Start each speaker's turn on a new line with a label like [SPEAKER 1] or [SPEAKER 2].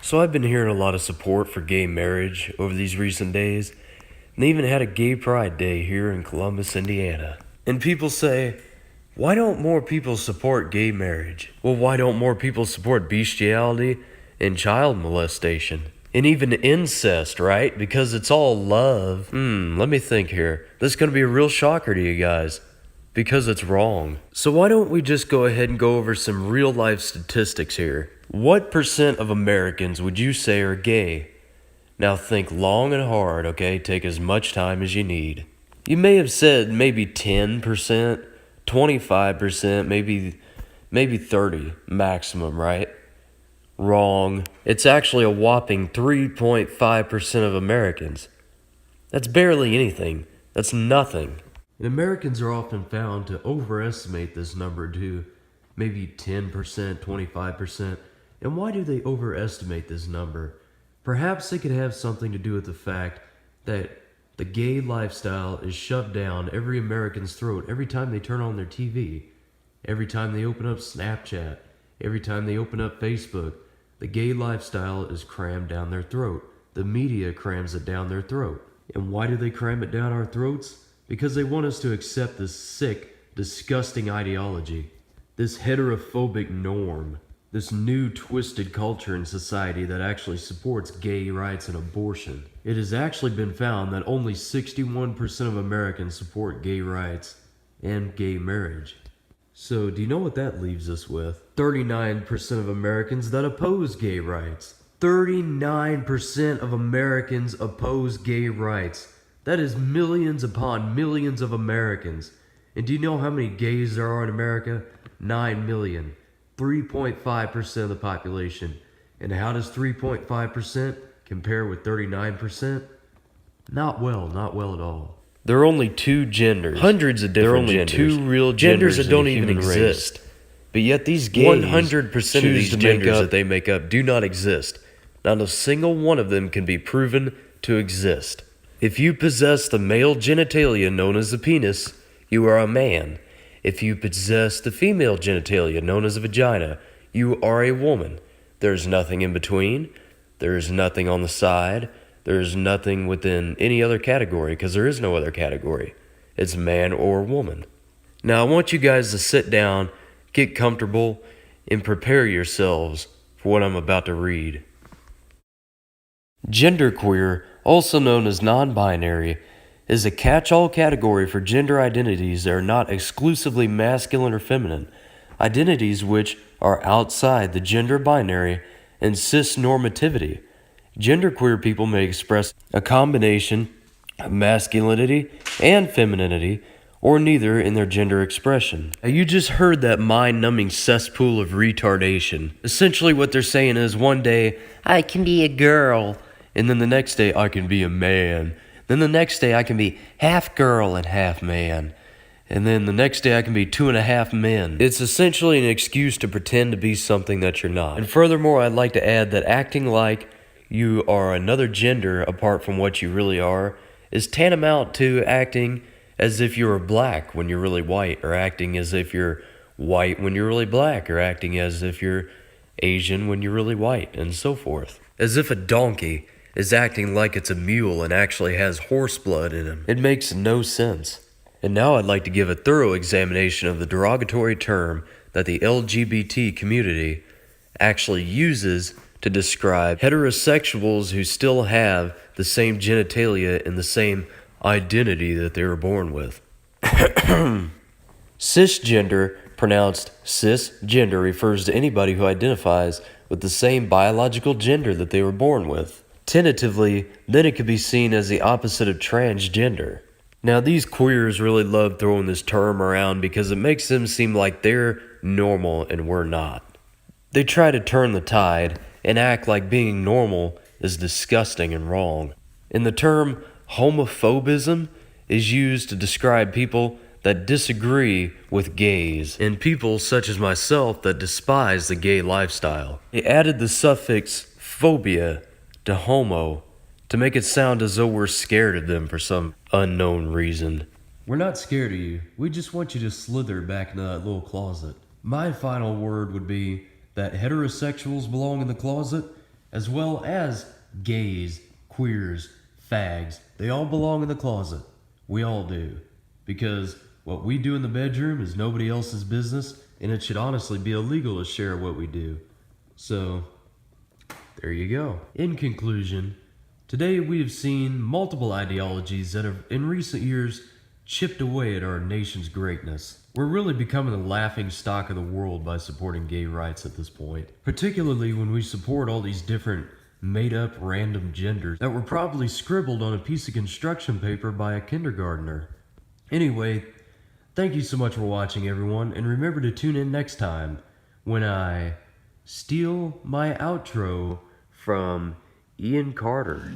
[SPEAKER 1] So I've been hearing a lot of support for gay marriage over these recent days, and they even had a gay pride day here in Columbus, Indiana. And people say, why don't more people support gay marriage? Well, why don't more people support bestiality and child molestation? And even incest, right? Because it's all love. Let me think here. This is going to be a real shocker to you guys. Because it's wrong. So why don't we just go ahead and go over some real life statistics here? What percent of Americans would you say are gay? Now think long and hard, okay? Take as much time as you need. You may have said maybe 10%, 25%, maybe 30 maximum, right? Wrong. It's actually a whopping 3.5% of Americans. That's barely anything. That's nothing. And Americans are often found to overestimate this number to maybe 10%, 25%. And why do they overestimate this number? Perhaps it could have something to do with the fact that the gay lifestyle is shoved down every American's throat every time they turn on their TV, every time they open up Snapchat, every time they open up Facebook. The gay lifestyle is crammed down their throat. The media crams it down their throat. And why do they cram it down our throats? Because they want us to accept this sick, disgusting ideology, this heterophobic norm, this new twisted culture in society that actually supports gay rights and abortion. It has actually been found that only 61% of Americans support gay rights and gay marriage. So do you know what that leaves us with? 39% of Americans that oppose gay rights. 39% of Americans oppose gay rights. That is millions upon millions of Americans. And do you know how many gays there are in America? 9 million. 3.5% of the population. And how does 3.5% compare with 39%? Not well at all. There are only two genders. Hundreds of different genders. There are only two real genders that don't even exist. But yet these gays 100% of these genders that they make up do not exist. Not a single one of them can be proven to exist. If you possess the male genitalia known as the penis, you are a man. If you possess the female genitalia known as a vagina, you are a woman. There is nothing in between. There is nothing on the side. There is nothing within any other category because there is no other category. It's man or woman. Now I want you guys to sit down, get comfortable, and prepare yourselves for what I'm about to read. Genderqueer, also known as non-binary, is a catch-all category for gender identities that are not exclusively masculine or feminine, identities which are outside the gender binary and cis-normativity. Genderqueer people may express a combination of masculinity and femininity, or neither in their gender expression. Now, you just heard that mind-numbing cesspool of retardation. Essentially what they're saying is one day, I can be a girl, and then the next day, I can be a man. Then the next day I can be half girl and half man. And then the next day I can be 2.5 men. It's essentially an excuse to pretend to be something that you're not. And furthermore, I'd like to add that acting like you are another gender apart from what you really are is tantamount to acting as if you're black when you're really white, or acting as if you're white when you're really black, or acting as if you're Asian when you're really white, and so forth. As if a donkey is acting like it's a mule and actually has horse blood in him. It makes no sense. And now I'd like to give a thorough examination of the derogatory term that the LGBT community actually uses to describe heterosexuals who still have the same genitalia and the same identity that they were born with. Cisgender, pronounced cisgender, refers to anybody who identifies with the same biological gender that they were born with. Tentatively, then it could be seen as the opposite of transgender. Now, these queers really love throwing this term around because it makes them seem like they're normal and we're not. They try to turn the tide and act like being normal is disgusting and wrong. And the term homophobism is used to describe people that disagree with gays and people such as myself that despise the gay lifestyle. They added the suffix phobia to homo to make it sound as though we're scared of them for some unknown reason. We're not scared of you. We just want you to slither back into that little closet. My final word would be that heterosexuals belong in the closet as well as gays, queers, fags. They all belong in the closet. We all do. Because what we do in the bedroom is nobody else's business, and it should honestly be illegal to share what we do. So, there you go. In conclusion, today we have seen multiple ideologies that have, in recent years, chipped away at our nation's greatness. We're really becoming the laughing stock of the world by supporting gay rights at this point, particularly when we support all these different made-up random genders that were probably scribbled on a piece of construction paper by a kindergartner. Anyway, thank you so much for watching, everyone, and remember to tune in next time when I steal my outro from Ian Carter.